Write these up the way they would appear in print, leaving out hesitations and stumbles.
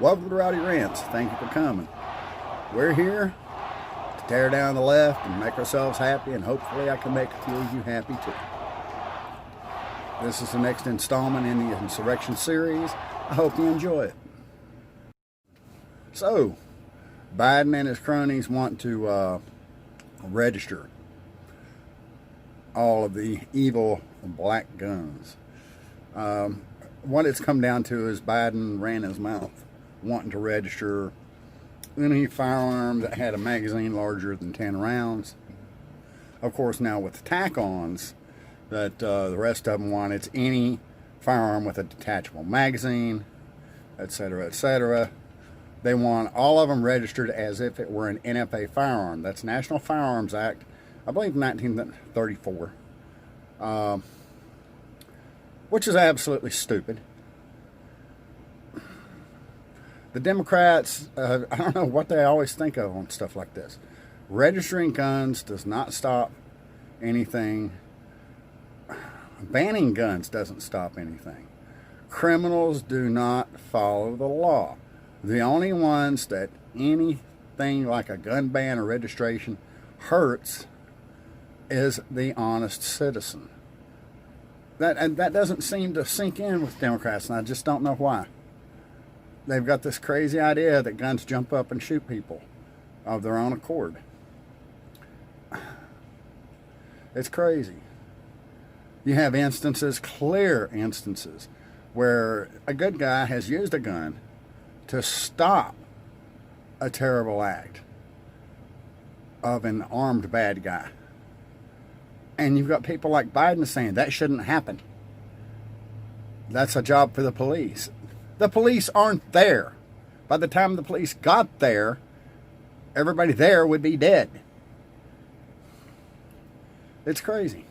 Welcome to Rowdy Rants. Thank you for coming. We're here to tear down the left and make ourselves happy, and hopefully I can make a few of you happy too. This is the next installment in the Insurrection series. I hope you enjoy it. So, Biden and his cronies want to register all of the evil black guns. What it's come down to is Biden ran his mouth wanting to register any firearm that had a magazine larger than 10 rounds. Of course, now with the tack-ons that the rest of them want, it's any firearm with a detachable magazine, etc., etc. They want all of them registered as if it were an NFA firearm. That's National Firearms Act, I believe 1934, which is absolutely stupid. The Democrats, I don't know what they always think of on stuff like this. Registering guns does not stop anything. Banning guns doesn't stop anything. Criminals do not follow the law. The only ones that anything like a gun ban or registration hurts is the honest citizen. That doesn't seem to sink in with Democrats, and I just don't know why. They've got this crazy idea that guns jump up and shoot people of their own accord. It's crazy. You have instances, clear instances, where a good guy has used a gun to stop a terrible act of an armed bad guy. And you've got people like Biden saying that shouldn't happen. That's a job for the police. The police aren't there. By the time the police got there, everybody there would be dead. It's crazy.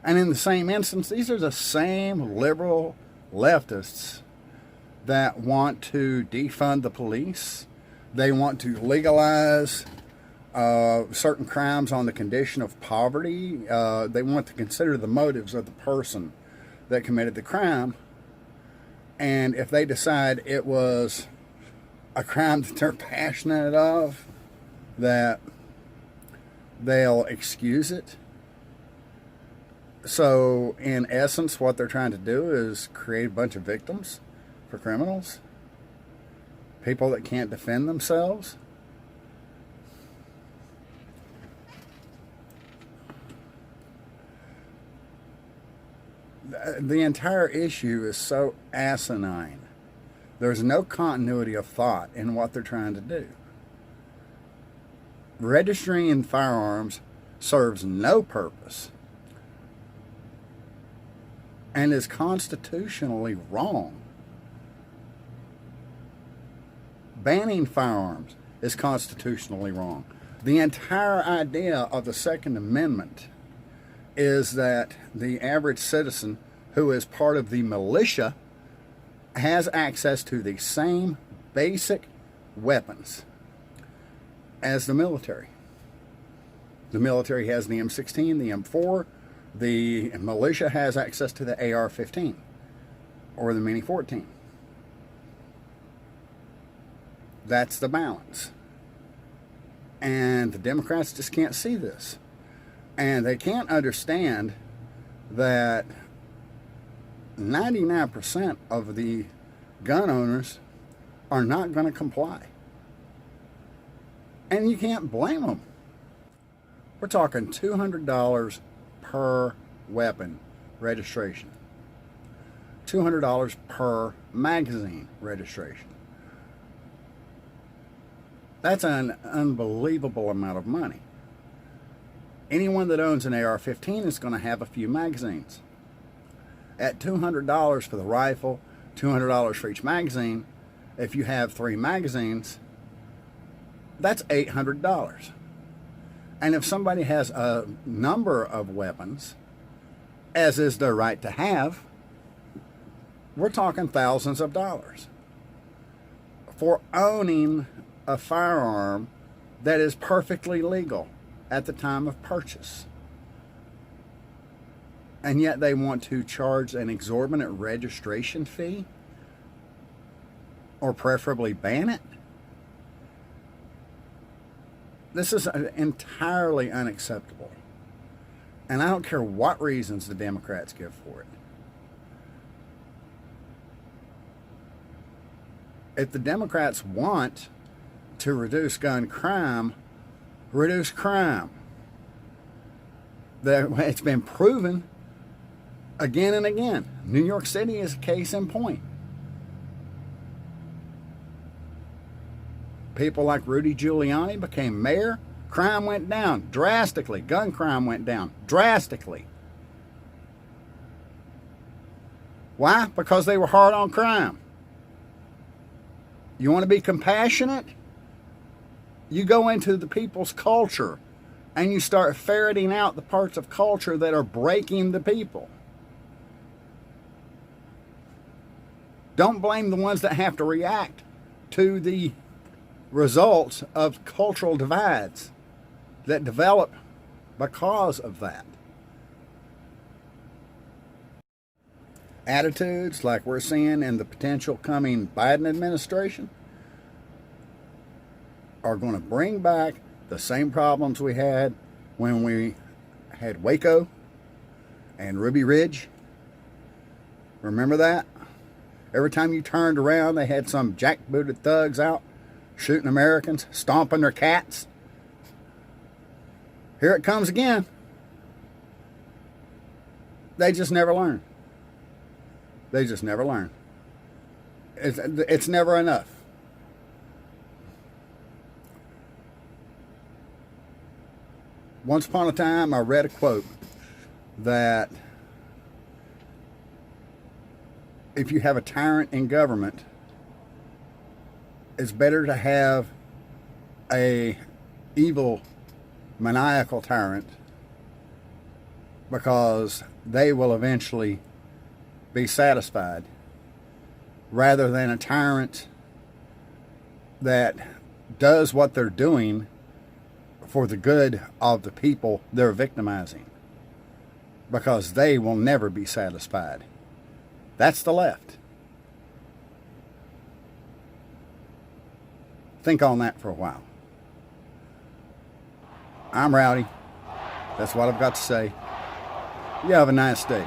And in the same instance, these are the same liberal leftists that want to defund the police. They want to legalize certain crimes on the condition of poverty. They want to consider the motives of the person that committed the crime. And if they decide it was a crime that they're passionate of, that they'll excuse it. So, in essence, what they're trying to do is create a bunch of victims for criminals. People that can't defend themselves. The entire issue is so asinine. There's no continuity of thought in what they're trying to do. Registering firearms serves no purpose and is constitutionally wrong. Banning firearms is constitutionally wrong. The entire idea of the Second Amendment is that the average citizen who is part of the militia has access to the same basic weapons as the military. The military has the M16, the M4. The militia has access to the AR-15 or the Mini-14. That's the balance. And the Democrats just can't see this. And they can't understand that 99% of the gun owners are not going to comply. And you can't blame them. We're talking $200 per weapon registration. $200 per magazine registration. That's an unbelievable amount of money. Anyone that owns an AR-15 is going to have a few magazines. At $200 for the rifle, $200 for each magazine, if you have 3 magazines, that's $800. And if somebody has a number of weapons, as is their right to have, we're talking thousands of dollars for owning a firearm that is perfectly legal at the time of purchase. And yet they want to charge an exorbitant registration fee. or preferably ban it. This is entirely unacceptable. And I don't care what reasons the Democrats give for it. If the Democrats want to reduce gun crime, reduce crime. It's been proven again and again. New York City is a case in point. People like Rudy Giuliani became mayor. Crime went down drastically. Gun crime went down drastically. Why? Because they were hard on crime. You want to be compassionate? You go into the people's culture and you start ferreting out the parts of culture that are breaking the people. Don't blame the ones that have to react to the results of cultural divides that develop because of that. Attitudes like we're seeing in the potential coming Biden administration are going to bring back the same problems we had when we had Waco and Ruby Ridge. Remember that? Every time you turned around, they had some jackbooted thugs out shooting Americans, stomping their cats. Here it comes again. They just never learn. They just never learn. It's never enough. Once upon a time, I read a quote that if you have a tyrant in government, it's better to have a evil, maniacal tyrant, because they will eventually be satisfied, rather than a tyrant that does what they're doing for the good of the people they're victimizing, because they will never be satisfied. That's the left. Think on that for a while. I'm Rowdy. That's what I've got to say. You have a nice day.